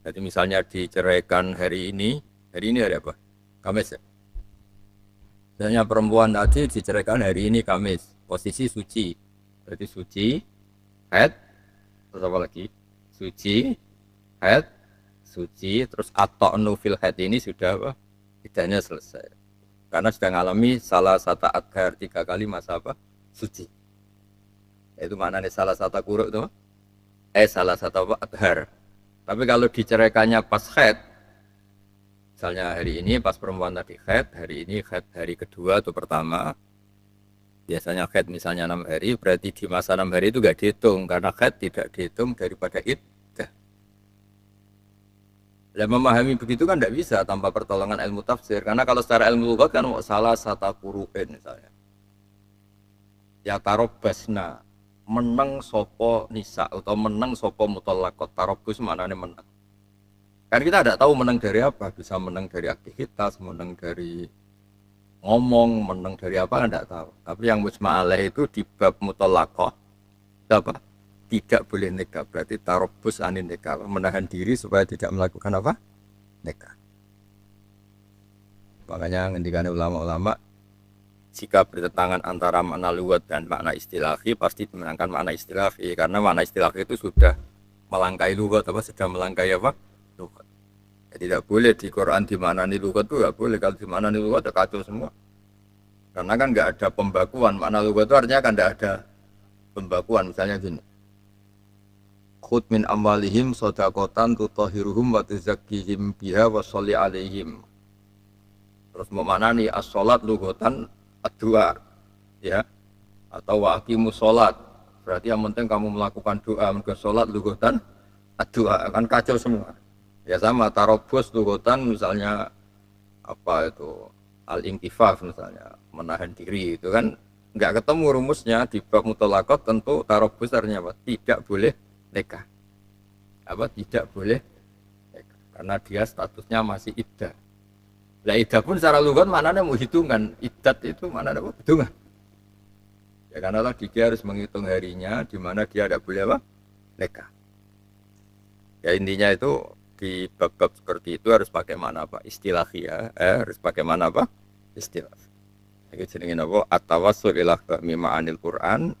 Jadi misalnya diceraikan hari ini hari apa? Kamis ya. Misalnya perempuan tadi diceraikan hari ini Kamis, posisi suci. Berarti suci, haid, terus apa lagi? Suci, haid, suci, terus atau nufil haid ini sudah apa? Idahnya selesai. Karena sudah mengalami salah satu adhar 3 kali masa apa? Suci. Itu maknanya salah satu kuruk itu. Salah satu apa? Adhar. Tapi kalau diceraikannya pas haid, misalnya hari ini pas perempuan tadi haid, hari ini haid hari kedua atau pertama, biasanya haid misalnya 6 hari, berarti di masa 6 hari itu gak dihitung karena haid tidak dihitung daripada iddah. Dan memahami begitu kan tidak bisa tanpa pertolongan ilmu tafsir, karena kalau secara ilmu lughat kan salah satu kuruin misalnya. Ya tarobasna menang sopo nisa atau menang sopo mutolakot tarobus maknanya menang. Kan kita tidak tahu menang dari apa, bisa menang dari aktivitas, menang dari ngomong, menang dari apa kan tidak tahu. Tapi yang mujma'alah itu di bab mutolakoh apa? Tidak boleh nikah, berarti tarobus anin nikah, menahan diri supaya tidak melakukan apa? Nikah. Makanya ngendikan ulama-ulama jika bertentangan antara makna lugat dan makna istilahi pasti dimenangkan makna istilahi karena makna istilahi itu sudah melangkai lugat apa sudah melangkai apa lugat. Ya, tidak boleh di Quran dimaknani lugat itu nggak boleh, kalau dimaknani lugat ya kacau semua karena kan nggak ada pembakuan. Makna lugat itu artinya kan nggak ada pembakuan. Misalnya gini, khud min amwalihim sodakotan tutohiruhum wa tuzakkihim biha wa sholli alaihim. Terus mau mana nih as-sholat lugatan ad-doa ya, atau wa aqimus sholat berarti yang penting kamu melakukan doa. Ke sholat lugatan ad-doa kan kacau semua. Ya sama tarobos lugatan misalnya apa itu al-intifaf misalnya menahan diri itu kan nggak ketemu rumusnya. Di bab mutolakot tentu tarobos artinya apa? Tidak boleh nikah, apa tidak boleh nikah karena dia statusnya masih iddah. Lah iddah pun secara lugat maknanya mau hitungan. Iddat itu maknanya apa? Hitungan. Ya karena tadi dia harus menghitung harinya di mana dia tidak boleh apa? Nikah. Ya intinya itu di bab-bab seperti itu harus pakai mana apa? Istilahi ya. Harus pakai mana apa? Istilah. Iki jenenge apa? At-tawassul ila fahmi ma'anil Qur'an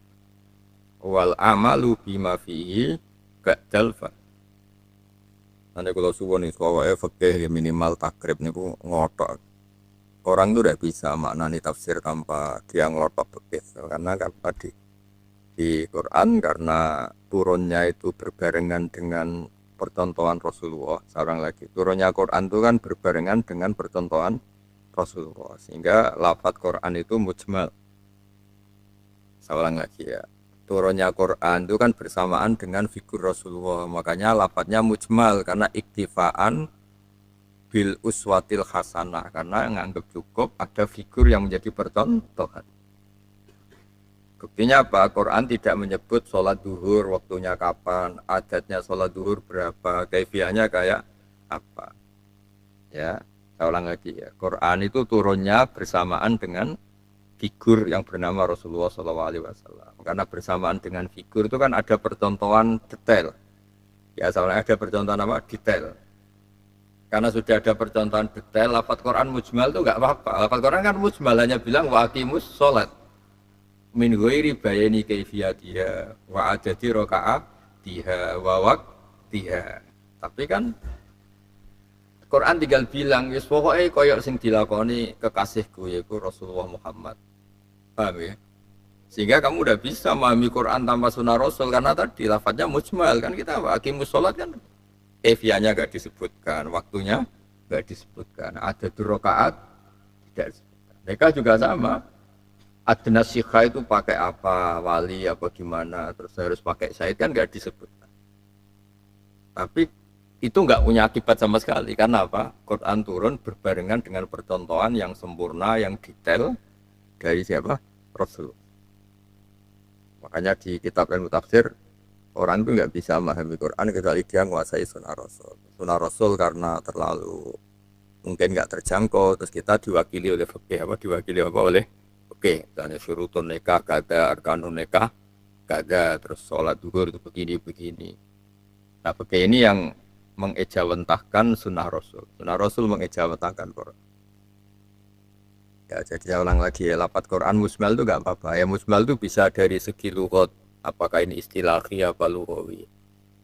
wal amalu bima fihi ba'dal fa. Nanti kalau suwon nih soalnya fakih minimal takrib niku ngotok. Orang tuh udah bisa maknani tafsir tanpa dia ngelotok fikih karena kan tadi di Quran karena turunnya itu berbarengan dengan percontohan Rasulullah. Sekarang lagi turunnya Quran itu kan berbarengan dengan percontohan Rasulullah sehingga lafadz Quran itu mujmal. Seorang lagi ya, turunnya Quran itu kan bersamaan dengan figur Rasulullah, makanya lafadznya mujmal karena iktifaan bil uswatil hasanah karena nganggap cukup ada figur yang menjadi percontohan. Buktinya apa? Quran tidak menyebut sholat duhur waktunya kapan, adatnya sholat duhur berapa, kaifiahnya kayak apa. Ya, saya ulang lagi ya. Quran itu turunnya bersamaan dengan figur yang bernama Rasulullah SAW. Karena bersamaan dengan figur itu kan ada percontohan detail. Ya, soalnya ada percontohan apa? Detail. Karena sudah ada percontohan detail, lafadz Quran mujmal itu nggak apa-apa. Lafadz Quran kan mujmal hanya bilang wa aqimus sholat min ghairi bayani kaifiyatiha wa adadi rakaatiha wa waqtiha. Tapi kan Quran tinggal bilang wis pokoke koyok sing dilakoni kekasihku yaitu Rasulullah Muhammad. Paham ya? Sehingga kamu udah bisa memahami Quran tanpa sunnah Rasul karena tadi lafadznya mujmal kan. Kita aqimus sholat kan kaifiyahnya gak disebutkan, waktunya gak disebutkan, ada rakaat tidak disebutkan. Mereka juga sama. Adna sikha itu pakai apa, wali apa gimana, terus harus pakai syahid kan gak disebutkan. Tapi itu nggak punya akibat sama sekali karena apa? Quran turun berbarengan dengan percontohan yang sempurna, yang detail dari siapa? Rasul. Makanya di kitab ilmu tafsir orang itu nggak bisa memahami Quran kecuali dia menguasai sunnah Rasul. Sunnah Rasul karena terlalu mungkin nggak terjangkau, terus kita diwakili oleh fikih apa? Diwakili apa oleh oke, misalnya syurutun nikah, kada arkanun nikah, kada terus sholat duhur itu begini. Nah, fikih ini yang mengejawantahkan sunnah Rasul. Sunnah Rasul mengejawantahkan Quran. Ya, jadi saya ulang lagi ya, lafadz Quran musmal itu nggak apa-apa. Ya musmal itu bisa dari segi lughat, apakah ini istilahi apa lughawi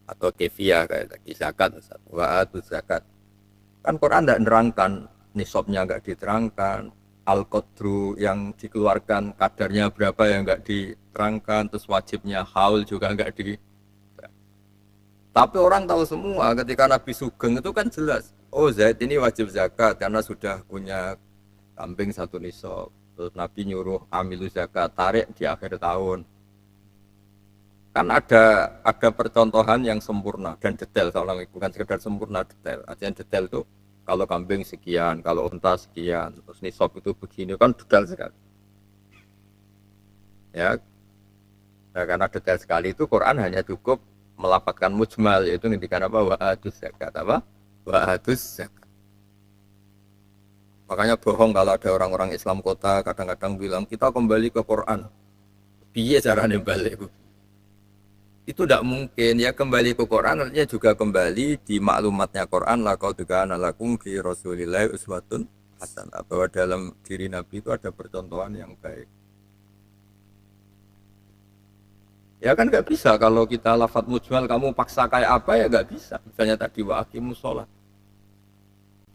atau kefiah kayak tadi zakat, wa'atu zakat. Kan Quran tidak nerangkan, nisabnya nggak diterangkan, al-qadru yang dikeluarkan kadarnya berapa yang nggak diterangkan, terus wajibnya haul juga nggak di. Tapi orang tahu semua ketika Nabi Sugeng itu kan jelas. Oh Zaid ini wajib zakat karena sudah punya kambing satu nisab. Terus Nabi nyuruh amilu zakat tarik di akhir tahun. Kan ada percontohan yang sempurna dan detail, kalau bukan sekedar sempurna, detail. Artinya detail itu kalau kambing sekian, kalau unta sekian, terus nisab itu begini, kan detail sekali. Ya, nah, karena detail sekali itu Quran hanya cukup melafadzkan mujmal, yaitu ngendikan apa, wa'atus zakat, apa, wa'atus zakat. Makanya bohong kalau ada orang-orang Islam kota kadang-kadang bilang kita kembali ke Quran. Piye caranya balik? Itu tidak mungkin. Ya kembali ke Quran artinya juga kembali di maklumatnya Quran, laqad kana lakum fi Rasulillahi uswatun hasanah, bahwa dalam diri Nabi itu ada percontohan yang baik. Ya kan nggak bisa kalau kita lafadz mujmal kamu paksa kayak apa, ya nggak bisa. Misalnya tadi wa aqimus sholat.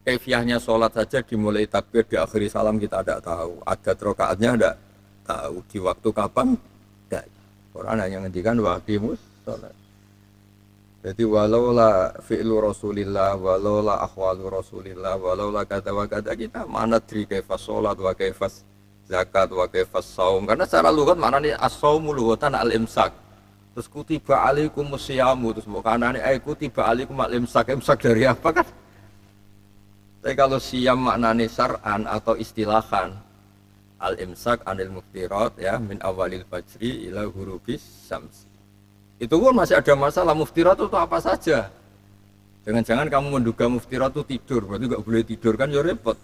Kefiahnya sholat saja dimulai takbir diakhiri salam kita tidak tahu. Ada rokaatnya tidak tahu. Di waktu kapan? Tidak. Quran hanya ngendikan wa aqimus sholat. Jadi walaula fi'lu Rasulillah, walaula ahwalu Rasulillah, walaula kata wa kata kita mana tri kaifas sholat wa kaifas zakat wa kaifas saum. Karena secara lughat maknanya as-saumu lughatan al-imsak. Terus kutiba alaikumus syamu, terus bukanane kutiba alaikum al-imsak. Imsak dari apa kan? Tapi kalau siam maknanya syar'an atau istilahan, al-imsak anil muftirat ya min awalil fajri ila ghurubis syams. Itu pun masih ada masalah, muftirat itu apa saja. Jangan-jangan kamu menduga muftirat itu tidur, berarti nggak boleh tidur kan ya repot.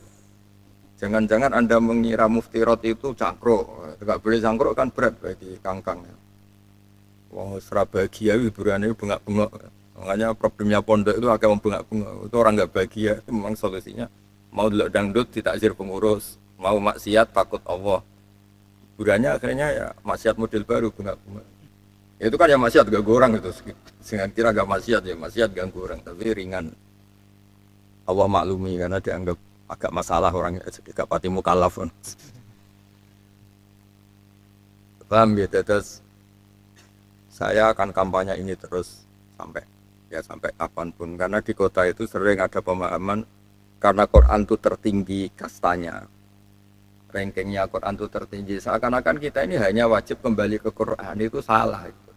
Jangan-jangan Anda mengira muftirat itu cangkruk, nggak boleh cangkruk kan berat bagi kangkang. Wah, serabagia hiburannya bengak-bengok. Makanya problemnya pondok itu agak membengak-bengok. Itu orang nggak bahagia, itu memang solusinya. Mau delok dangdut ditakzir pengurus, mau maksiat takut Allah. Hiburannya akhirnya ya maksiat model baru, bengak-bengok. Itu kan ya maksiat gak gorang itu. Jangan kira gak maksiat, ya maksiat gak gorang, tapi ringan. Allah maklumi karena dianggap agak masalah orangnya, gak pati mukallaf. Paham ya, terus saya akan kampanye ini terus sampai kapanpun, karena di kota itu sering ada pemahaman karena Quran itu tertinggi kastanya, rankingnya Quran itu tertinggi, seakan-akan kita ini hanya wajib kembali ke Quran. Itu salah itu.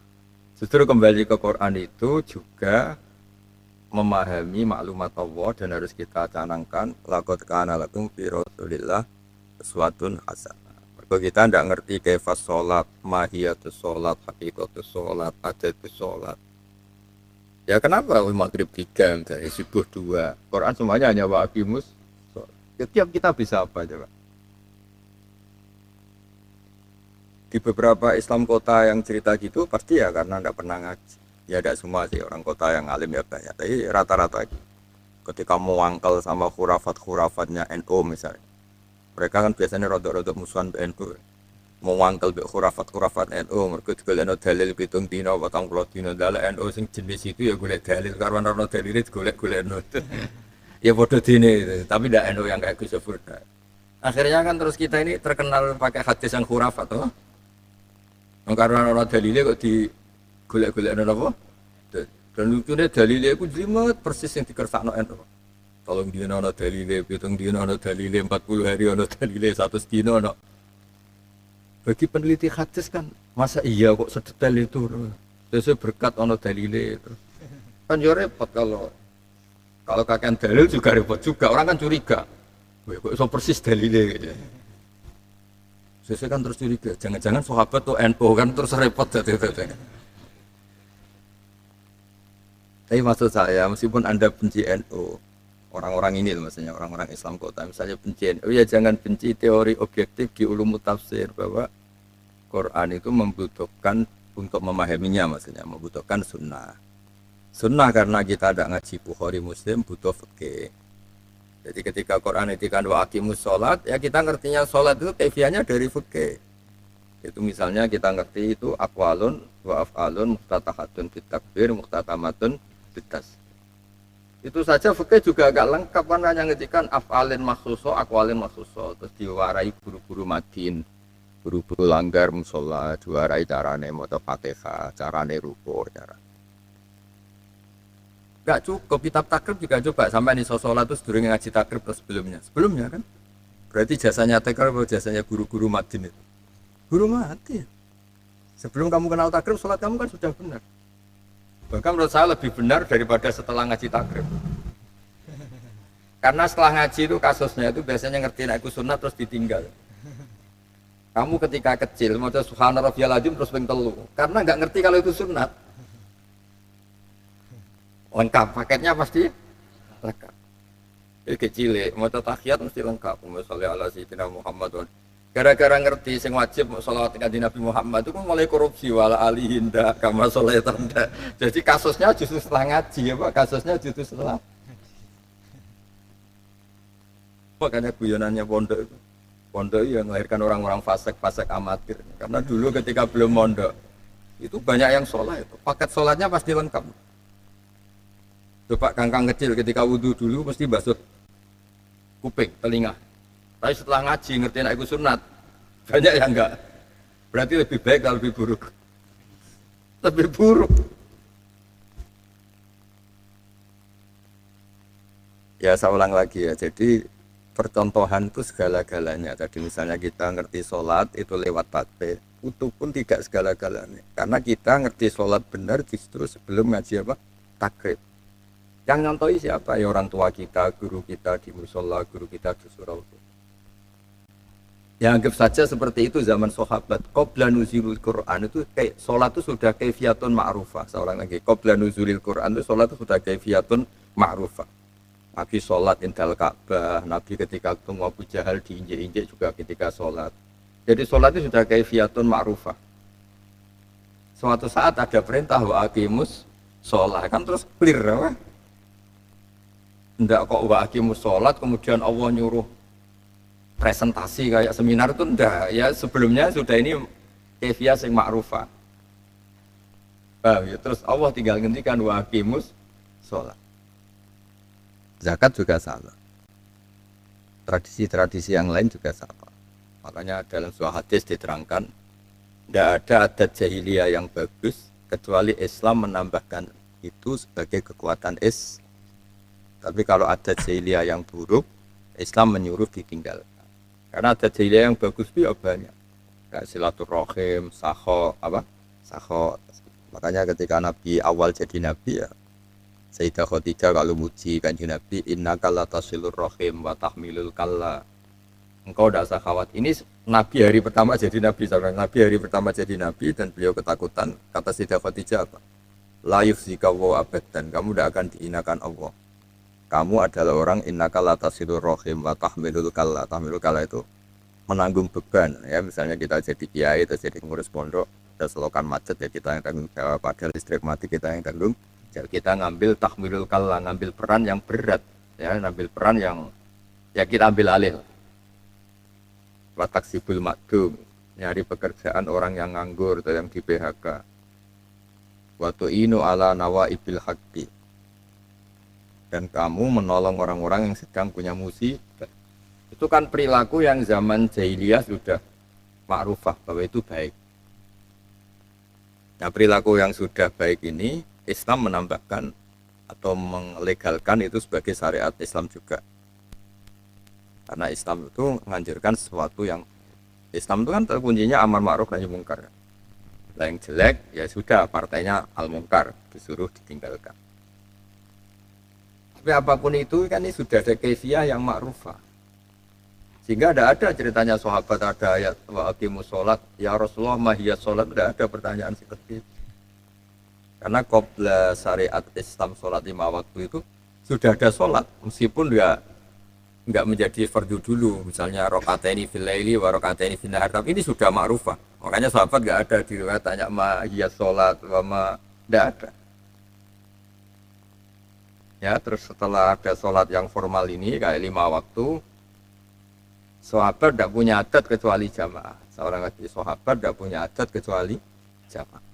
Justru kembali ke Quran itu juga memahami maklumat Allah dan harus kita canangkan laqad kana lakum fi Rasulillah uswatun hasanah. Kalau kita tidak ngerti kaifas sholat, mahiyatus sholat, hakikatus sholat, adatus sholat, ya kenapa maghrib 3, subuh 2, Quran semuanya hanya wa aqimus. Setiap kita bisa apa coba? Di beberapa Islam kota yang cerita gitu pasti ya karena tidak pernah ngaji. Ya tidak semua sih, orang kota yang alim ya banyak, tapi rata-rata ketika mau wangkel sama khurafat-khurafatnya NU misalnya, mereka kan biasanya rodok-rodok musuhan NU. Mau wangkel be khurafat NU, mereka digolekno dalil 7 dina 40 dina, dalil NU sing jenis itu ya golek dalil, karena ono dalil itu golek-golekno. Ya bodoh dene, tapi ndak NU yang kayak Gus Furda. Akhirnya kan terus kita ini terkenal pakai hadis yang khurafat toh. Karena ono dalile kok di golek-golekno apa? Dan lucunya dalile iku jlimet persis yang dikersakno NU. Tolong dina ono dalile, 7 dina ono dalile, 40 hari ono dalile, 100 dina ono. Bagi peneliti hadis kan, masa iya kok sedetail itu? Sesuai berkat ono dalile itu. Kan ya repot kalau kakek dalil juga repot juga. Orang kan curiga. Wah, kok iso persis dalile gitu. Sesuai kan terus curiga. Jangan-jangan sahabat tuh NU kan terus repot gitu. Tapi maksud saya, meskipun Anda benci NU, orang-orang ini maksudnya orang-orang Islam kota misalnya benci NU, ya jangan benci teori objektif di ulum tafsir bahwa Quran itu membutuhkan untuk memahaminya, maksudnya membutuhkan sunnah. Sunnah karena kita tidak ngaji Bukhari Muslim butuh fikih. Jadi ketika Quran ngendikan wa aqimus sholat, ya kita ngertinya sholat itu kaifiahnya dari fikih. Itu misalnya kita ngerti itu aqwalun wa af'alun muftatahatun fit takbir muftatamatun fit tas. Itu saja fikih juga agak lengkap kan hanya ngendikan af'alin makhsuso, aqwalin makhsuso, terus diwarai guru-guru madin, guru-guru langgar musola, diwarai carane maca Fatihah, carane ruku, cara. Enggak cukup kitab takrib juga coba sampai di sholat itu sedurunge ngaji takrib atau sebelumnya kan berarti jasanya takrib atau jasanya guru-guru madin itu guru mati. Sebelum kamu kenal takrib, sholat kamu kan sudah benar. Bahkan menurut saya lebih benar daripada setelah ngaji takrib. Karena setelah ngaji itu kasusnya itu biasanya ngerti aku sunnah terus ditinggal. Kamu ketika kecil mau subhana rabbiyal azim terus ping telu. Karena nggak ngerti kalau itu sunnah. Lengkap paketnya pasti lengkap. Jadi kecil, mau tahiyat mesti lengkap. Misalnya ala sayyidina Muhammad. Gara-gara ngerti sing wajib sholawat kanjeng Nabi Muhammad itu mulai korupsi wala alihinda kama sholatanda. Jadi kasusnya justru setelah ngaji apa kasusnya justru setelah. Makanya guyonannya pondok itu. Pondok yang melahirkan orang-orang fasik amatir. Karena dulu ketika belum mondok itu banyak yang sholat itu. Paket sholatnya pasti lengkap. Coba kangkang kecil ketika wudhu dulu mesti basuh kuping, telinga. Tapi setelah ngaji ngertiin aku sunat banyak yang enggak. Berarti lebih baik atau lebih buruk? Lebih buruk. Ya saya ulang lagi ya. Jadi percontohan itu segala-galanya. Tadi misalnya kita ngerti sholat itu lewat takbir. Itu pun tidak segala-galanya. Karena kita ngerti sholat benar justru sebelum ngaji apa? Takrib. Yang nyontoi siapa? Ya orang tua kita, guru kita di musola, guru kita di surau. Ya anggap saja seperti itu zaman sahabat. Qabla nuzulil Quran itu kayak sholat itu sudah kaifiyatun ma'rufah. Seorang lagi qabla nuzulil Quran itu sholat itu sudah kaifiyatun ma'rufah. Nabi sholat indal Ka'bah, Nabi ketika ketemu Abu Jahal diinjek-injek juga ketika sholat. Jadi sholat itu sudah kaifiyatun ma'rufah. Suatu saat ada perintah wa aqimus sholat kan terus clear apa? Enggak kok wa aqimus sholat kemudian Allah nyuruh presentasi kayak seminar itu enggak ya sebelumnya sudah ini kaifiah sing ma'rufah. Ya, terus Allah tinggal ngendikan wa aqimus sholat. Zakat juga salah. Tradisi-tradisi yang lain juga sama. Makanya dalam sebuah hadis diterangkan tidak ada adat jahiliyah yang bagus kecuali Islam menambahkan itu sebagai kekuatan Tapi kalau adat jahiliyah yang buruk Islam menyuruh ditinggal. Karena ada jahiliyah yang bagus itu ya banyak. Kayak silaturahim, sakho, apa? Sakho. Makanya ketika Nabi awal jadi Nabi ya, Sayyidah Khadijah kalau muji kanjeng Nabi, innaka latasilur rahim wa tahmilul kalla. Engkau tidak usah khawatir. Ini Nabi hari pertama jadi Nabi. Nabi hari pertama jadi Nabi dan beliau ketakutan. Kata Sayyidah Khadijah apa? La yufzika wa abadan. Kamu tidak akan dihinakan Allah. Kamu adalah orang innaka latasilur rahim wa tahmilul kalla. Tahmilul kalla itu menanggung beban ya, misalnya kita jadi kiai atau jadi ngurus pondok ada selokan macet ya kita yang tanggung jawab, ada listrik mati kita yang tanggung jawab. Kita ngambil tahmilul kalla, ngambil peran yang berat ya, ngambil peran yang ya kita ambil alih. Wa taksibul makdum, nyari pekerjaan orang yang nganggur atau yang di PHK. Wa tu'inu ala nawaibil haqqi, dan kamu menolong orang-orang yang sedang punya musibah. Itu kan perilaku yang zaman jahiliyah sudah ma'rufah bahwa itu baik. Nah perilaku yang sudah baik ini Islam menambahkan atau melegalkan itu sebagai syariat Islam juga. Karena Islam itu menganjurkan sesuatu yang Islam itu kan terkuncinya amar ma'ruf nahi mungkar. Nah, yang jelek ya sudah partainya al mungkar, disuruh ditinggalkan. Tapi apapun itu kan ini sudah ada kaifiah yang ma'rufah. Sehingga tidak ada ceritanya sahabat ada ayat wa aqimus sholat ya Rasulullah mahiyat sholat, tidak ada pertanyaan seperti itu. Karena qabla syariat Islam sholat 5 waktu itu sudah ada sholat meskipun enggak menjadi fardu dulu, misalnya rakaataini fil laili wa rakaataini fin nahar, tapi ini sudah ma'rufah. Makanya sahabat enggak ada di riwayat tanya mahiyat sholat wa ma, tidak ada. Ya, terus setelah ada sholat yang formal ini kayak 5 waktu, sahabat tidak punya adat kecuali jamaah. Seorang lagi sahabat tidak punya adat kecuali jamaah.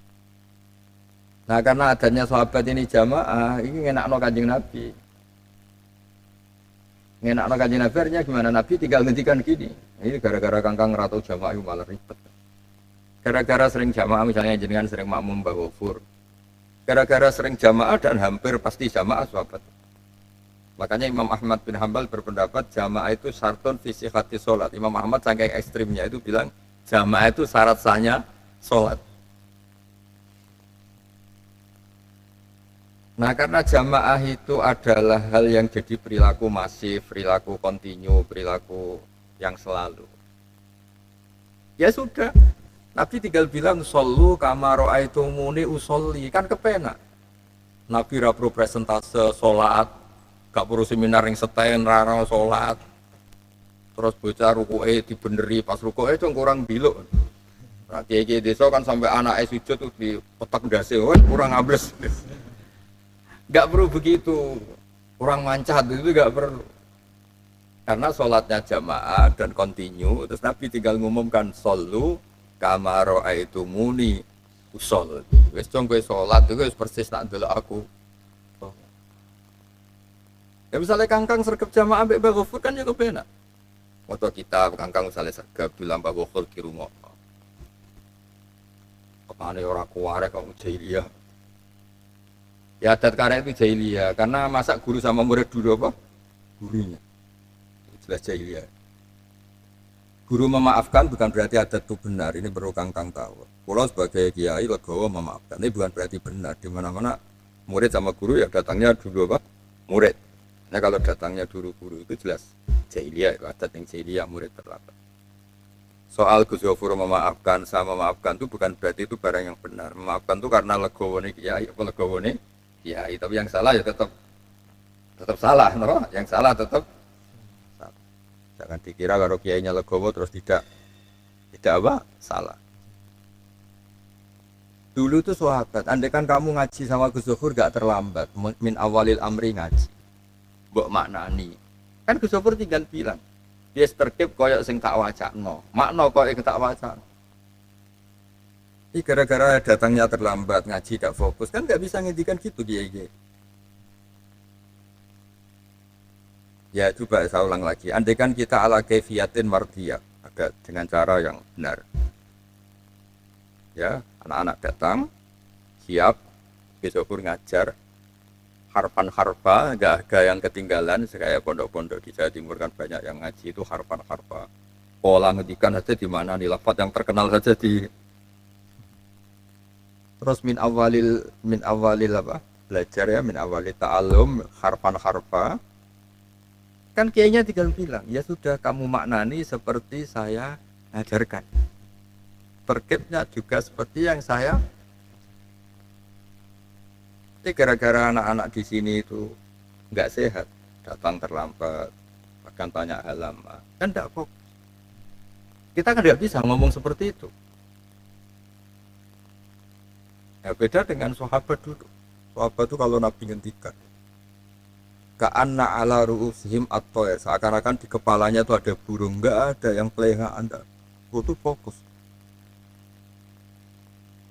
Nah, karena adatnya sahabat ini jamaah, ini ngenakno Kanjeng Nabi. Ngenakno Kanjeng Nabi artinya gimana? Nabi tinggal ngendikan gini. Ini gara-gara kangkang ratu jamaah itu malah ribet. Gara-gara sering jamaah misalnya jenengan sering makmum Mbah Ghafur. Gara-gara sering jamaah dan hampir pasti jamaah sahabat. Makanya Imam Ahmad bin Hambal berpendapat jamaah itu syartun fi sihhati sholat. Imam Ahmad saking ekstrimnya itu bilang jamaah itu syarat sahnya sholat. Nah, karena jamaah itu adalah hal yang jadi perilaku masif, perilaku kontinu, perilaku yang selalu. Ya sudah, Nabi tinggal bilang shollu kama ra'aitumuni usolli, kan kepenak. Nabi ra perlu presentase salat, gak perlu seminar yang seten rara salat. Terus bocah rukuke dibeneri, pas rukuke cung kurang biluk. Nah, kiai-kiai desa kan sampai anake sujud tuh dipetek ndase, kurang ables. Gak perlu begitu. Kurang mancat itu gak perlu. Karena sholatnya jamaah dan kontinu, terus Nabi tinggal ngumumkan shollu kama ra'aitumuni usolli. Wis cung kowe salat iku wis persis tak ndelok aku. Ya misalnya kangkang sergap jamaah mbek Mbah Ghafur kan ya kepenak. Foto kita kangkang misalnya sergap bilang Mbah Ghafur ki rungokno. Kepane ora kuarek kok jahiliyah. Ya adat karek itu jahiliyah karena masa guru sama murid dulu apa? Gurunya. Jelas jahiliyah. Guru memaafkan bukan berarti adat itu benar. Ini perlu kangkang tahu. Kalau sebagai kiai legowo memaafkan. Ini bukan berarti benar. Di mana-mana murid sama guru ya datangnya dulu apa? Murid. Nah kalau datangnya dulu guru itu jelas jahiliyah. Adat yang jahiliyah murid terlambat. Soal Gus Ghafur memaafkan sama memaafkan itu bukan berarti itu barang yang benar. Memaafkan itu karena legowo nih kiai. Apa legowo nih kiai. Tapi yang salah ya tetap salah. No? Yang salah tetap. Jangan dikira kalau kiainya legowo terus tidak apa salah. Dulu tuh sahabat, andai kan kamu ngaji sama Gus Ghafur gak terlambat, min awalil amri ngaji, mbok maknani. Kan Gus Ghafur tinggal bilang, dia terkip koyok sing tak wacana, makna koyok tak wacana. Ini gara-gara datangnya terlambat ngaji gak fokus, kan gak bisa ngendikan gitu kiai. Ya coba saya ulang lagi. Andai kan kita ala kaifiyatin mardiyah, ada dengan cara yang benar. Ya, anak-anak datang, siap, besok ngajar, harpan-harpa, nggak ada yang ketinggalan. Kayak pondok-pondok di Jawa Timur kan banyak yang ngaji itu harpan-harpa. Pola ngedikan saja di mana nih, lafaz yang terkenal saja di. Terus min awalil apa? Belajar ya, min awalil ta'allum, harpan-harpa. Kan kiainya tinggal bilang, ya sudah kamu maknani seperti saya ajarkan. Terkibnya juga seperti yang saya. Jadi gara-gara anak-anak di sini itu nggak sehat, datang terlambat, bahkan banyak hal lama, kan tidak fokus. Kita kan tidak bisa ngomong seperti itu. Ya beda dengan sahabat dulu. Sahabat itu kalau Nabi ngendikan, ka'anna ala ru'usihim at-tayr, seakan-akan di kepalanya itu ada burung, enggak ada yang pelengahan, itu fokus.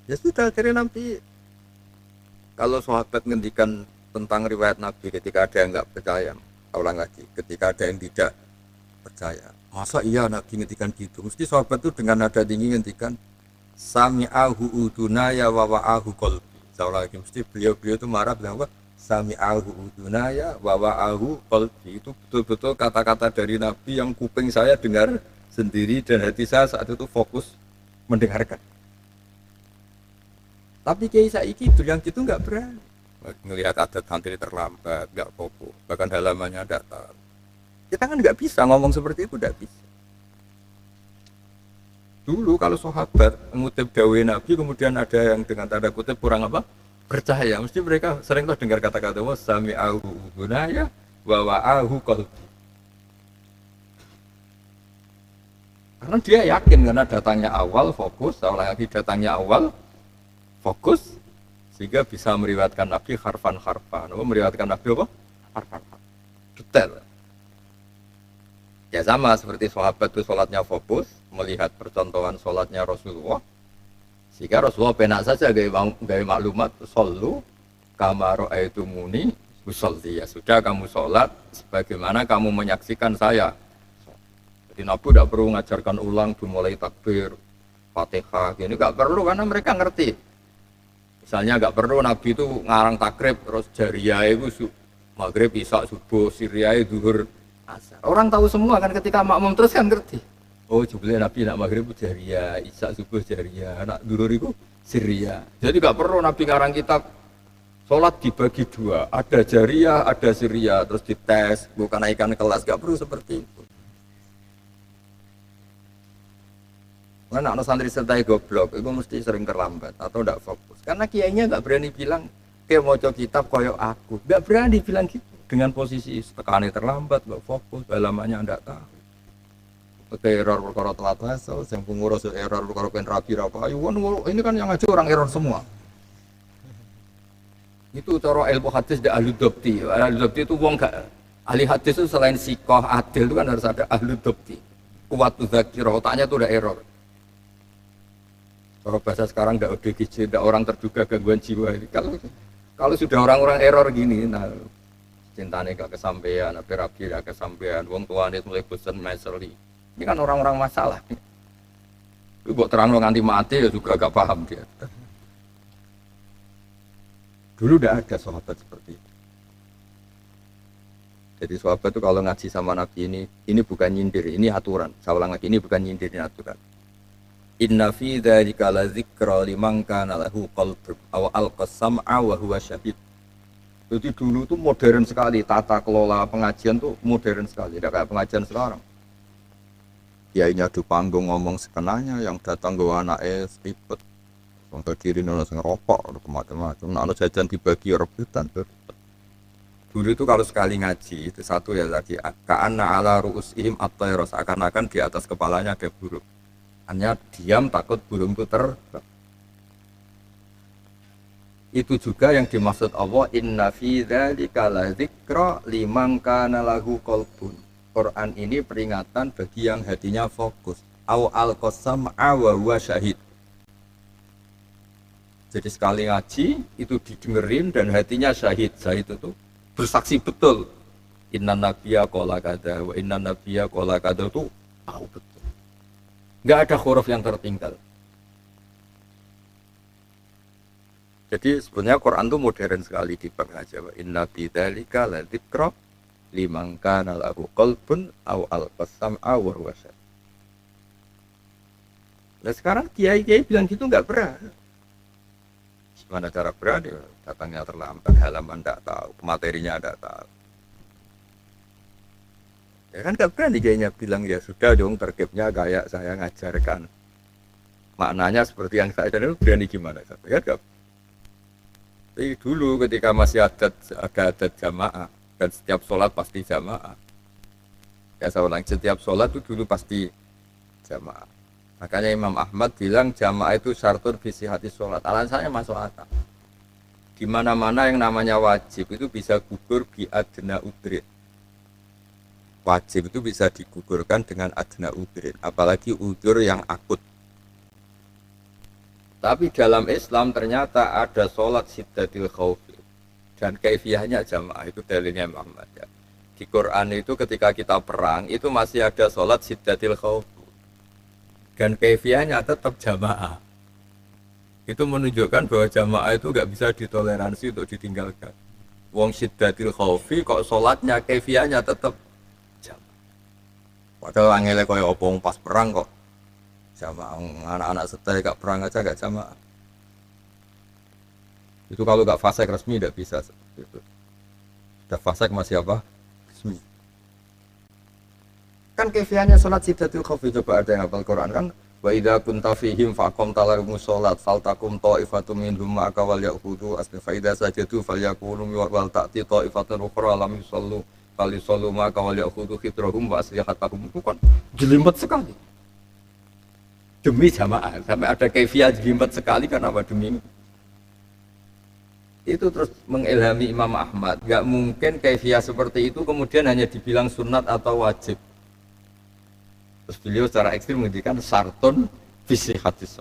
Ya sudah, akhirnya nanti kalau sahabat ngendikan tentang riwayat Nabi ketika ada yang enggak percaya, ulang lagi, ketika ada yang tidak percaya, masa iya Nabi ngendikan gitu? Mesti sahabat itu dengan nada tinggi ngendikan sami'ahu udunaya wa wa'ahu qalbi. Saya ulang lagi, mesti beliau-beliau itu marah bilang apa? Sami'ahu udunaya wa wa'ahu qalbi. Itu betul-betul kata-kata dari Nabi yang kuping saya dengar sendiri dan hati saya saat itu fokus mendengarkan. Tapi kiai saiki itu yang gitu nggak berani. Ngelihat adat santri terlambat, nggak fokus, bahkan halamannya datar. Kita kan nggak bisa ngomong seperti itu, nggak bisa. Dulu kalau sahabat mengutip dawai Nabi, kemudian ada yang dengan tanda kutip kurang apa? Percaya, mesti mereka sering tuh dengar kata-kata wa sami'ahu udunaya wa wa'ahu qalbi. Karena dia yakin karena datangnya awal fokus, seolah lagi datangnya awal fokus, sehingga bisa meriwayatkan Nabi harfan-harfan. Meriwayatkan Nabi apa? detail. Ya sama seperti sahabat itu sholatnya fokus, melihat percontohan sholatnya Rasulullah. Sehingga Rasulullah penak saja gaya maklumat, shollu kama ra'aitumuni usolli. Ya sudah kamu sholat sebagaimana kamu menyaksikan saya. Jadi Nabi tidak perlu mengajarkan ulang dimulai takbir, Fatihah, gini nggak perlu karena mereka ngerti. Misalnya nggak perlu Nabi itu ngarang takrib terus jariyah itu maghrib, isya, subuh, siriyah, duhur, asar. Orang tahu semua kan ketika makmum terus kan ngerti. Oh jumlah Nabi nak maghrib jariyah, isya, subuh jariyah, nak duhur itu siriyah. Jadi nggak perlu Nabi ngarang kitab. Sholat dibagi dua, ada jariyah, ada siriyah, terus dites, bukan naikkan kelas, nggak perlu seperti itu. Karena anak santri sertai goblok, itu mesti sering terlambat atau tidak fokus. Karena kiainya nggak berani bilang, kayak mau coba kitab koyok aku, nggak berani bilang gitu. Dengan posisi tekannya terlambat, nggak fokus, halamannya nggak tahu. Oke error perkara telat asal, yang pengurus error perkara pen rapi apa, ini kan yang ngaji orang error semua. Itu cara ilmu hadis di ahli dhabti. Ahli dhabti itu wong gak ahli hadis itu selain sikoh adil itu kan harus ada ahli dhabti. Kuat dzakirah, otaknya itu udah error. Kalau bahasa sekarang nggak ODGJ, nggak orang terduga gangguan jiwa. Kalau sudah orang-orang error gini, nah cintanya gak kesampaian, rapi gak kesampaian, wong tuanya mulai bosan meseli. Ini kan orang-orang masalah. Itu buat terang lo nganti mati ya juga gak paham dia. Dulu udah ada sahabat seperti itu. Jadi sahabat itu kalau ngaji sama Nabi ini bukan nyindir, ini aturan. Saya ulang lagi, ini bukan nyindir, ini aturan. Inna fi dzalika la dzikra liman kana lahu qalbun aw alqas sam'a wa huwa syahid. Jadi dulu tuh modern sekali, tata kelola pengajian tuh modern sekali, tidak kayak pengajian sekarang. Kiainya di panggung ngomong sekenanya, yang datang gue anaknya ribet. Wong kiri nol ngerokok, macam-macam. Nah, jajan dibagi rebutan. Dulu itu kalau sekali ngaji itu satu ya tadi, ka'anna ala ru'usihim at-tayr, seakan-akan di atas kepalanya ada burung. Hanya diam takut burung itu terbang. Itu juga yang dimaksud Allah, inna fi dzalika la dzikra liman kana lahu qalbun. Quran ini peringatan bagi yang hatinya fokus. Au al-qasam'a wa huwa syahid. Jadi sekali ngaji itu didengerin dan hatinya syahid. Syahid itu bersaksi betul. Inna nabiyya qala kada wa inna nabiyya qala kada itu tahu betul. Enggak ada huruf yang tertinggal. Jadi sebenarnya Quran itu modern sekali di pengajian. Inna fi dzalika la dzikra liman kana lahu qalbun aw al-qasam'a wa huwa syahid. Nah sekarang kiai-kiai bilang gitu enggak berani. Gimana cara berani? Datangnya terlambat, halaman tidak tahu, materinya tidak tahu. Ya kan gak berani kayaknya bilang ya sudah dong terkibnya kayak saya ngajarkan. Maknanya seperti yang saya dan berani gimana? Ya gak. Tapi dulu ketika masih ada adat jamaah dan setiap sholat pasti jamaah. Ya saya ulang, setiap sholat itu dulu pasti jamaah. Makanya Imam Ahmad bilang jamaah itu syartun fi sihhati sholat. Alasannya masuk akal. Di mana-mana yang namanya wajib itu bisa gugur bi adna udrin. Wajib itu bisa digugurkan dengan adna udrin, apalagi udzur yang akut. Tapi dalam Islam ternyata ada sholat syiddatil khaufi dan kaifiyahnya jamaah, itu dalilnya Imam Ahmad ya. Di Quran itu ketika kita perang itu masih ada sholat syiddatil khaufi dan kaifiyahnya tetap jamaah. Itu menunjukkan bahwa jamaah itu nggak bisa ditoleransi untuk ditinggalkan. Wong syiddatil khaufi kok sholatnya kaifiyahnya tetap jamaah. Padahal angele koyo opong pas perang kok jamaah, anak-anak setel gak perang aja gak jamaah. Itu kalau gak fasik resmi tidak bisa seperti itu. Udah fasik masih apa? Resmi. Kan kefiannya sholat syiddatil khaufi, coba ada yang hafal Quran kan? Wa idza kunta fihim faqamta lahumus sholat faltakum ta'ifatum minhum ma'aka wal ya'khudhu asli fa idza sajadu falyakunu wal ta'ti ta'ifatun ukhra lam yusallu falyusallu ma'aka wal ya'khudhu khitrahum wa aslihatahum. Itu kan jelimet sekali. Demi jamaah, sampai ada kefiah jelimet sekali karena apa? Demi itu terus mengilhami Imam Ahmad. Gak mungkin kaifiyah seperti itu kemudian hanya dibilang sunat atau wajib. Terus beliau secara ekstrim menghentikan sarton visi hadis.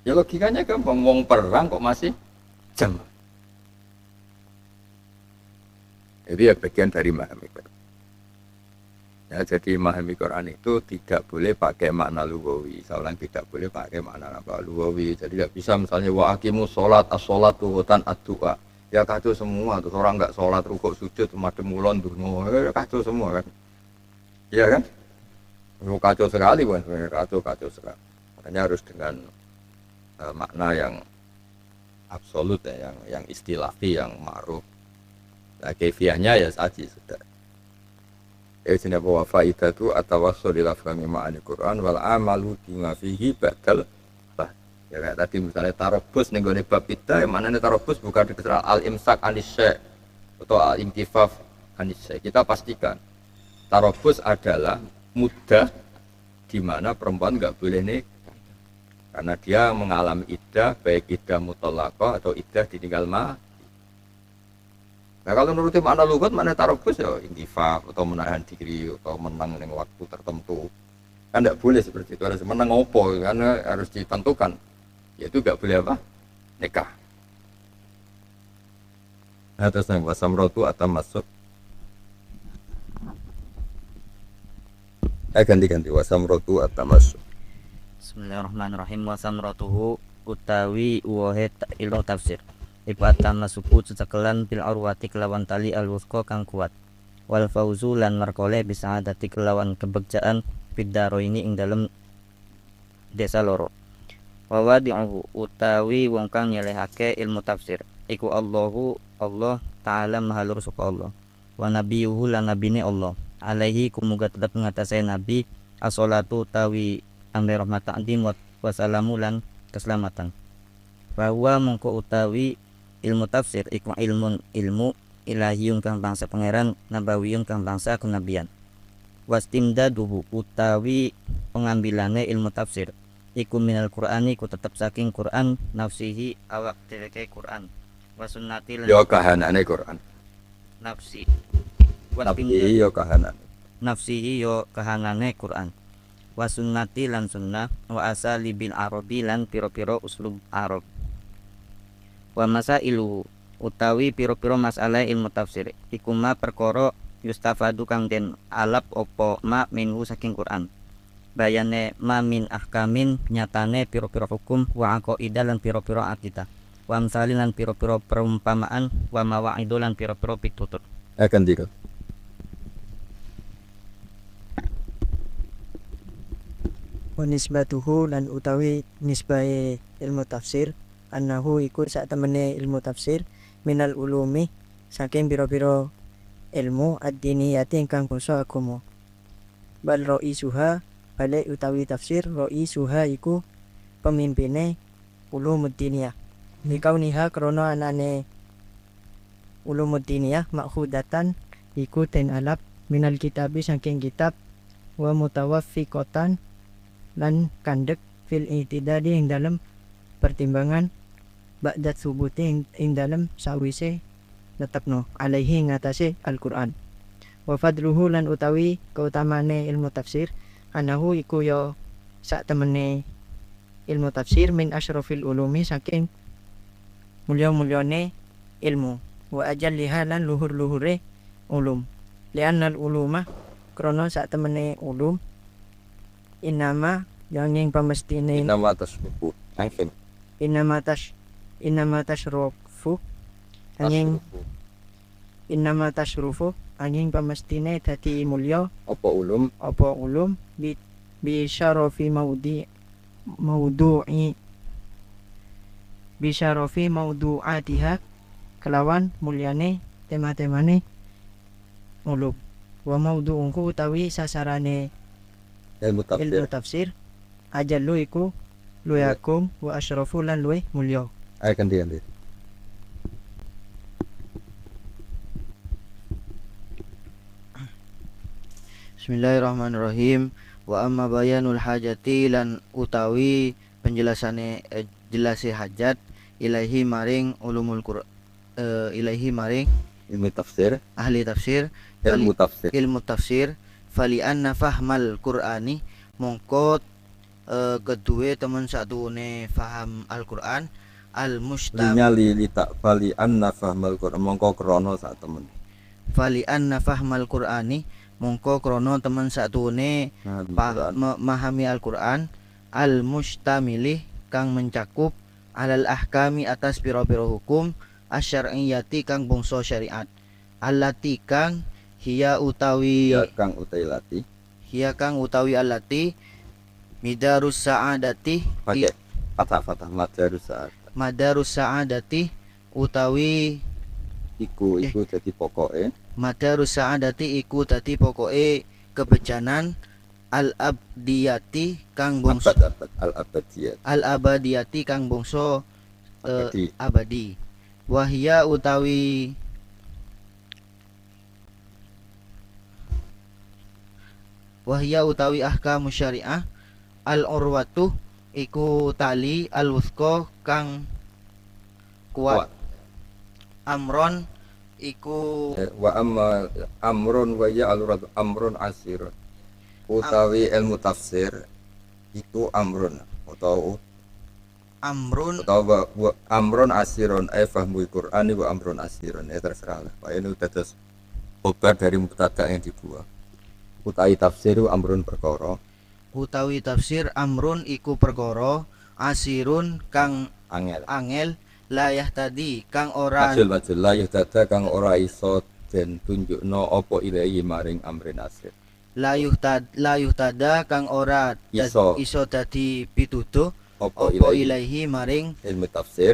Ya logikanya gampang, wong perang kok masih jam. Itu ya bagian dari memahami Quran. Ya, jadi memahami Quran itu tidak boleh pakai makna lugawi. Saya ulang, tidak boleh pakai makna lugawi. Jadi tidak bisa misalnya wa aqimu sholat as-sholat tuhutan ad-du'a. Ya kacau semua, terus orang nggak sholat rukuk sujud madem mulon dungo, kacau semua kan. Iya kan? Kacau sekali, kacau sekali. Makanya harus dengan makna yang absolut ya, yang istilahi, yang ma'ruf. Nah, kefiahnya ya saji sudah. Sini bahwa faidah itu atawassul ila fahmi ma'ani Quran wal amalu bima fihi badal. Ya kayak tadi misalnya tarobus ning gone bab kita, yang mana tarobus bukan dikira al-imsak anisy atau al-intifaf anisy. Kita pastikan tarobus adalah mudah di mana perempuan enggak boleh nikah. Karena dia mengalami iddah, baik iddah mutallaqah atau iddah ditinggal mati. Nah kalau nuruti makna lugat, makna tarobus ya intifak atau menahan diri atau menang dengan waktu tertentu. Kan tidak boleh seperti itu, harus menang opo, karena harus ditentukan. Yaitu tidak boleh apa? Nikah. Nah terus yang wasamrotu atau masuk. Ganti-ganti wasamrotu atau masuk. Bismillahirrahmanirrahim. Wasamratuhu utawi wahe ilo tafsir iku atama suku sekelan bil arwati kelawan tali al-wusqa kang kuat wal fauzu lan markole bisa adati kelawan kebegjaan bidaro ini ing dalem desa loro wawadi'uhu utawi wong kang nyelehake ilmu tafsir iku Allah ta'ala mahalur suka Allah wa nabiyuhu lan nabine Allah alaihi kumuga tetap ngatasai nabi as-salatu utawi amri rahmat ta'dim wa salamu lan keselamatan bahwa mengko utawi ilmu tafsir iku ilmu ilahiyun kang bangsa pangeran nabawiyun kang bangsa kenabian wastimdaduhu utawi pengambilane ilmu tafsir iku minal qur'ani ku tetep saking Quran nafsihi awak dheweke Quran wa sunnati lan yo kahanane Quran nafsi nafsihi yo kahanane nafsihi yo kahanane Quran wa sunnati lan sunnah wa asali bil arabi lan piro-piro uslub arab wa masailu utawi piro-piro masalah ilmu tafsir iku ma perkara yustafadu kang den alap opo ma minhu saking Quran bayane ma min ahkamin nyatane piro-piro hukum wa aqaidah lan piro-piro akidah wa amsalin lan piro-piro perumpamaan wa mawaidu lan piro-piro pitutur akan dikot wa nisbatuhu lan utawi nisbahe ilmu tafsir annahu iku sak temene ilmu tafsir minal ulumi saking pira-pira ilmu ad-diniyati ingkang basa agama bal raisuha balik utawi tafsir raisuha iku pemimpine ulumuddiniyah nikauniha krana anane ulumuddiniyah makhudatan iku ten alap minal kitabi saking kitab wa mutawaffiqatan lan kandek fil i'tidadi ing dalam pertimbangan ba'dat subuti ing dalam sawise netepno alaihi ngatasi Al-Qur'an wa fadluhu lan utawi kautamane ilmu tafsir anahu iku yo sak temene ilmu tafsir min asyrafil ulumi saking mulya-mulyane ilmu wa ajalliha lan luhur-luhure ulum li'annal ulumah krana sak temene ulum inama yang pamestine nama atas buku angin inama tashrufu angin inama tashrufu angin pamestine dadi mulya apa ulum bi syarafi maudu'atiha kelawan mulyane tema-temane ulum wa maudu'unku utawi sasarane ilmu tafsir ajallu iku luyakum wa asyrafu lan luwih mulya akan diganti Bismillahirrahmanirrahim wa amma bayanul hajati lan utawi penjelasane jelasi hajat ilaihi maring ulumul Qur'an, ilaihi maring ilmu tafsir, ahli tafsir, ilmu tafsir. ilmu tafsir, fali anna fahmal Qur'ani mongko kedue temen satune faham Al-Qur'an Linyali tak fali anna fahmal Qur'an mongko krono sak temen. fali anna fahmal Qur'ani mongko krono temen satune memahami Al-Qur'an al-mustamilih kang mencakup alal ahkami atas pira-pira hukum asyariyati kang bangsa syariat allati kang hiya utawi Ya kang utai lati. hiya kang utawi allati midarus sa'adati Pakai fatah madarus saat. madarus sa'adati utawi Iku jadi pokoknya. madarus sa'adati iku dadi pokoke kebejanan al-abdiyati kang bangsa Abad al-abadiyat. al-abadiyati kang bangsa Abadi. abadi wahya utawi ahkamu syariah al-urwatu iku tali al-wuthqa kang kuat amron iku Wa amma amrun wa ya alurad amrun asirun. Utawi ilmu tafsir itu amrun atau amrun wa amrun asirun ay fahmul Qur'ani wa amrun asirun terserah lah. Pak ini terus obat dari mubtada yang dibuang. Utawi tafsir amrun perkara utawi tafsir amrun iku perkara asirun kang angel layah tadi kang ora majul la yudada kang ora iso den tunjukno apa ilahi maring amrin asir layuh tada kang ora Iso. dadi pituduh apa apa ilahi ilahi maring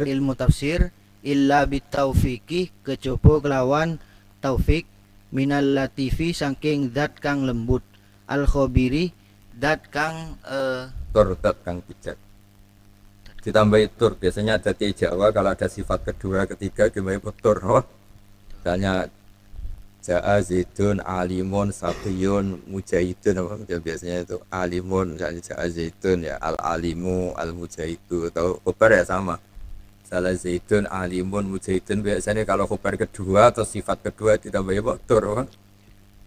ilmu tafsir illa bitaufiqi kejaba kelawan taufik minal latifi saking zat kang lembut al khabiri zat kang turdat kang bijak ditambahi tur biasanya ada di Jawa kalau ada sifat kedua ketiga gimana tur misalnya ja'a zaidun alimun sabiyun mujahidun apa biasanya itu alimun misalnya ja'a zaidun ya al alimu al mujahidu atau khabar ya sama salah zaidun alimun mujahidun biasanya kalau khabar kedua atau sifat kedua ditambahi tur kan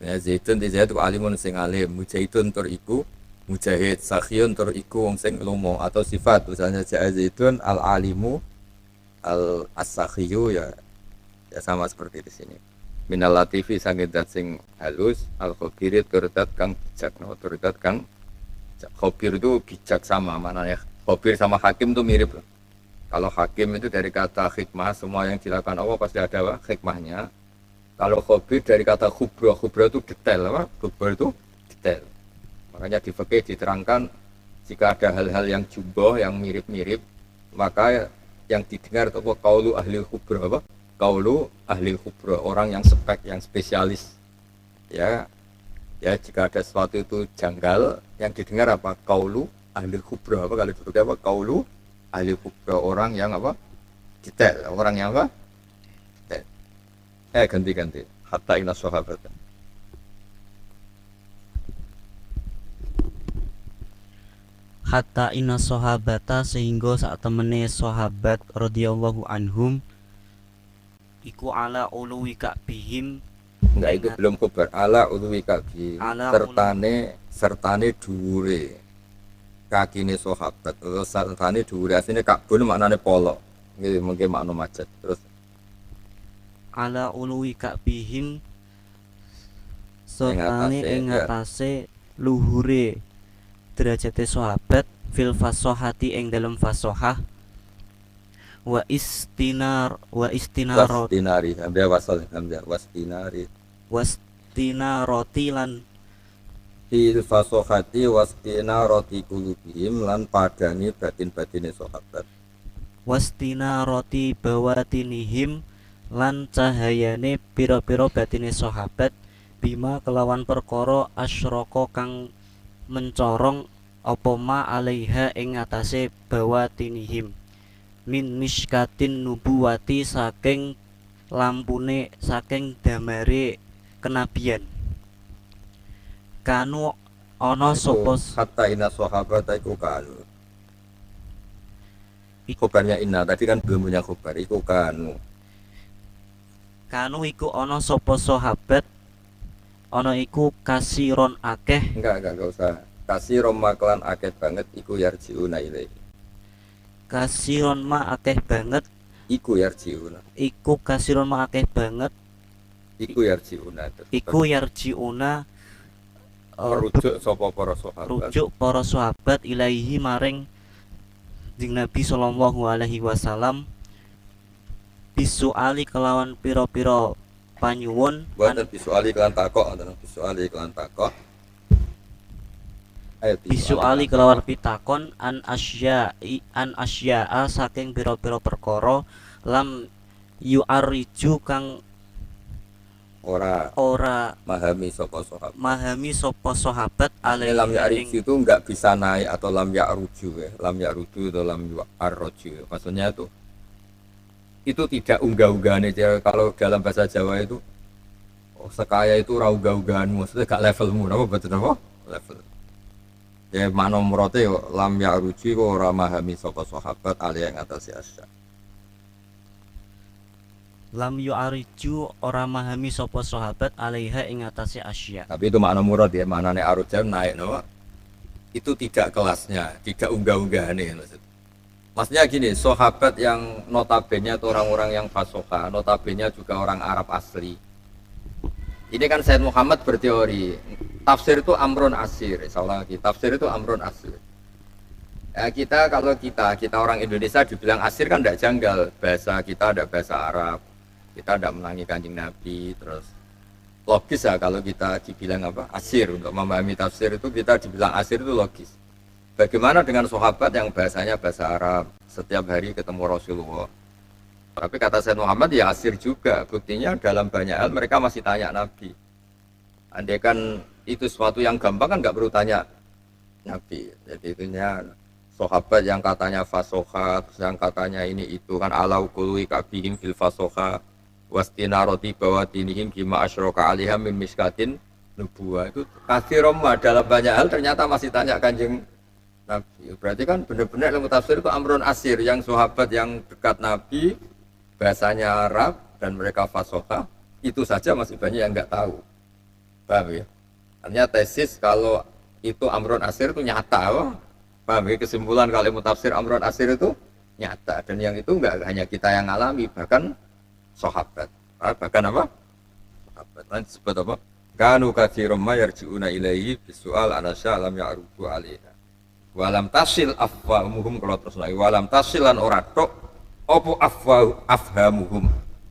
ya zaidun itu alimun sing alim mujahidun tur iku mujahid sakhiyun tur iku wong sing lomo atau sifat misalnya ja'a zaidun al alimu al as-sakhiyu ya sama seperti di sini minal latifi sanggih dat sing halus al khabiri turdat kang bijak no turdat kang khabir itu bijak sama mananya khabir sama hakim itu mirip loh. Kalau hakim itu dari kata hikmah semua yang dilakukan Allah pasti ada hikmahnya. Kalau khabir dari kata khubra itu detail apa khubra itu detail. Makanya di fikih diterangkan jika ada hal-hal yang jumbo yang mirip-mirip maka yang didengar itu apa qaulu ahli khubra apa qaulu ahli khubra orang yang yang spesialis ya jika ada sesuatu itu janggal yang didengar apa qaulu ahli khubra apa kalau disebut apa qaulu ahli khubra orang yang apa detail orang yang apa detail ganti hatta inna sahabat hatta inna sahabata sehingga saat temene sahabat radhiyallahu anhum iku ala uluwi ka'bihim enggak itu belum khabar ala uluwi ka'bi sertane dhuwure kakine sahabat sertane dhuwure asline ka'bun maknane polo nggih mungkin makna macet terus ala uluwi ka'bihim sertane ing atase luhure derajate sahabat fil fasohati ing dalam fasohah wa istinaroti hamzah wasal hamzah wastinaroti lan fil fasohati wastinaroti kulubihim lan padani batin-batine sahabat wastinaroti bawatinihim lan cahayane pira-pira batine sahabat bima kelawan perkara asyraka kang mencorong apa ma alaiha ing atase bawatinihim min miskatin nubuwati saking lampune saking damare kenabian kanu ana sapa hatta inna sahabata iku kanu Khobarnya inna tadi kan belum punya khobar iku kanu. Kanu iku ana sapa sahabat ana iku kasiron akeh Enggak usah. Kasih romaklan akeh banget iku yarjiuna ilaihi. kasiron ma akeh banget Iku yarjiuna. iku kasiron ma akeh banget Iku yarjiuna. iku yarjiuna merujuk sapa para sahabat. rujuk para sahabat ilaihi maring Jing Nabi sallallahu alaihi wasallam bisuali kelawan piro-piro panyuwun Buatan bisuali kelan takok, adalah bisuali kelan takok. Ayo bisuali kelawan pitakon an asya'a saking piro-piro perkara lam yu'ariju kang ora ora memahami sapa sahabat. mahami sapa sahabat Ini lam alaihi ya'ruju itu enggak bisa naik atau lam ya'ruju ya. Lam ya'ruju atau lam ya'arruju. Maksudnya itu tidak unggah-unggahan ya. Kalau dalam bahasa Jawa itu sekaya itu ora unggah-unggahanmu, maksudnya gak levelmu, apa betul apa? Level. Ya makna murate lam ya'ruju kok ora memahami sapa sahabat alaihi yang atas asya. lam yu'ariju ora mahami sapa sahabat alaiha ing atase asya. Tapi itu makna murad ya, maknane arujam naik no. Itu tidak kelasnya, tidak unggah-unggahannya maksudnya gini, sahabat yang notabene atau orang-orang yang fasoha, notabene juga orang Arab asli. Ini kan Said Muhammad berteori tafsir itu amrun asir, salah lagi, tafsir itu amrun asir. Ya, kalau kita orang Indonesia dibilang asir kan tidak janggal, bahasa kita ada bahasa Arab, kita tidak menangi Kanjeng Nabi, terus logis ya kalau kita dibilang apa asir, untuk memahami tafsir itu kita dibilang asir itu logis. Bagaimana dengan sahabat yang bahasanya bahasa Arab, setiap hari ketemu Rasulullah, tapi kata Said Muhammad ya asir juga, buktinya dalam banyak hal mereka masih tanya Nabi. Andai kan itu sesuatu yang gampang kan nggak perlu tanya Nabi, jadi itunya sahabat yang katanya fasoha, yang katanya ini itu kan alau kului kabihim fil fasoha wastina roti bawatinihim gima asroka aliham min miskatin nubuah, itu kasih Roma dalam banyak hal ternyata masih tanya Kanjeng Nabi. Berarti kan benar-benar ilmu tafsir itu amrun asir, yang sahabat yang dekat Nabi bahasanya Arab dan mereka fasoha itu saja masih banyak yang nggak tahu. Paham ya? Artinya tesis kalau itu amrun asir itu nyata, paham ya? Kesimpulan kalau ilmu tafsir amrun asir itu nyata, dan yang itu enggak hanya kita yang alami, bahkan sahabat. Bahkan apa? Sahabat. Lain disebut apa? Kanu katsirum ma yarji'una ilaihi bisu'al anasya lam ya'rudu alaiha. Walam tasil afwamuhum, kalau terus lagi walam tasilan ora tok opo afhamuhum.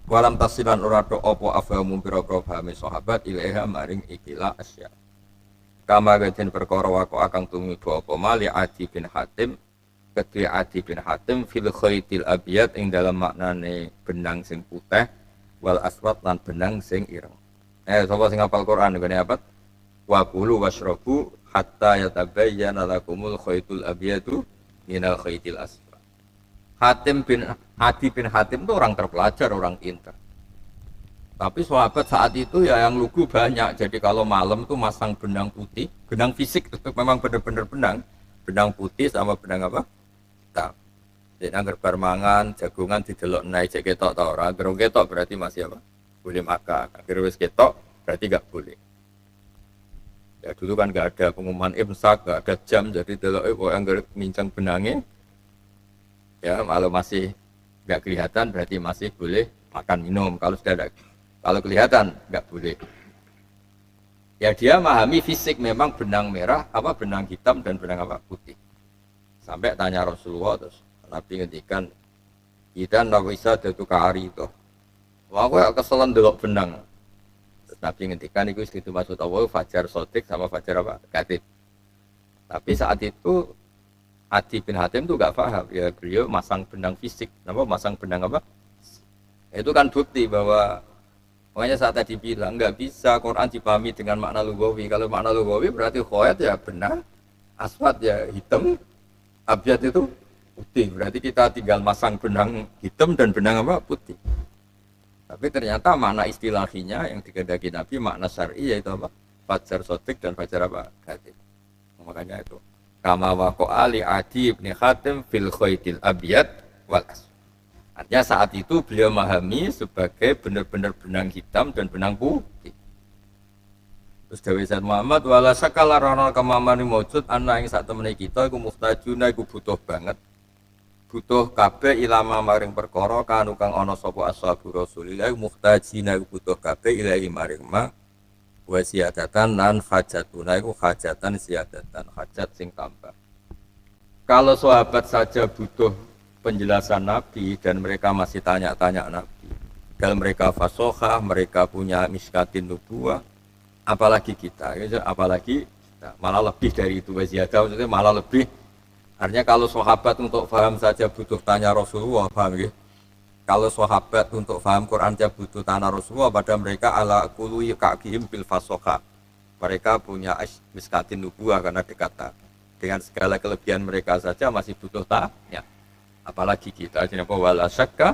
Walam tasilan ora tok opo afhamuhum pira-pira pahame sahabat ilaiha maring ikilah asya. Kama gadin perkara wako akang tumiba apa mali Adi bin Hatim, kedue Adi bin Hatim fil khaitil abiyat ing dalam maknane benang sing putih wal aswad lan benang sing ireng. Sapa sing hafal Quran ngene apa? Wa kulu washrabu hatta yatabayyana lakumul khaitul abiyatu minal khaitil aswad. Adi bin Hatim itu orang terpelajar, orang pintar. Tapi sahabat saat itu ya yang lugu banyak. Jadi kalau malam tuh masang benang putih, benang fisik itu memang benar-benar benang putih sama benang apa? Hitam. Jadi anggar bar mangan, jagungan didelok naik cek ketok ta ora. Anggar ketok berarti masih apa? Boleh makan. Anggar wis ketok berarti enggak boleh. Ya dulu kan enggak ada pengumuman imsak, enggak ada jam, jadi delok anggar mincang benangnya. Ya, kalau masih enggak kelihatan berarti masih boleh makan minum. Kalau sudah ada, kalau kelihatan nggak boleh. Ya dia memahami fisik memang benang merah, apa benang hitam dan benang apa putih. Sampai tanya Rasulullah, terus Nabi ngendikan, kita nawisa datu kahari itu. Wah, aku keselan delok benang. Terus Nabi ngendikan itu maksud Allah fajar sodik sama fajar apa katib. Tapi saat itu Adi bin Hatim itu nggak paham. Ya beliau masang benang fisik, apa masang benang apa? Itu kan bukti bahwa makanya saat tadi bilang nggak bisa Quran dipahami dengan makna lugawi. Kalau makna lugawi berarti khoyat ya benar, aswad ya hitam, abyad itu putih. Berarti kita tinggal masang benang hitam dan benang apa putih. Tapi ternyata makna istilahinya yang dikehendaki Nabi makna syar'i yaitu apa? Fajar sodik dan fajar apa? Gatib. Makanya itu kama waqa'a ali Adi bin Hatim fil khaitil abyad wal aswad. Artinya saat itu beliau memahami sebagai benar-benar benang hitam dan benang putih. Terus Dawi Said Muhammad wala sakala rono kemamani maujud ana ing sak temene kita iku muhtajuna iku butuh banget. Butuh kabeh ilama maring perkara kanu kang ana sapa ashabu Rasulillah muhtajina iku butuh kabeh ilahi maring ma wa siyadatan lan hajatuna iku hajatan siyadatan hajat sing tambah. Kalau sahabat saja butuh penjelasan Nabi dan mereka masih tanya-tanya Nabi. Kalau mereka fasohah, mereka punya miskatin nubuwah, apalagi kita, apalagi kita. Malah lebih dari itu waziyadah, maksudnya malah lebih. Artinya kalau sahabat untuk paham saja butuh tanya Rasulullah, paham ya? Kalau sahabat untuk paham Quran saja butuh tanya Rasulullah, pada mereka ala kului ka'kihim bil fasohah. Mereka punya miskatin nubuwah karena dikata dengan segala kelebihan mereka saja masih butuh tanya. Apalagi kita jadi apa wala syakka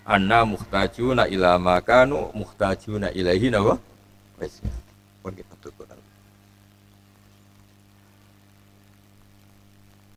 anna muhtajuna ila ma kanu muhtajuna ilaihi nawa wes pun kita tutup.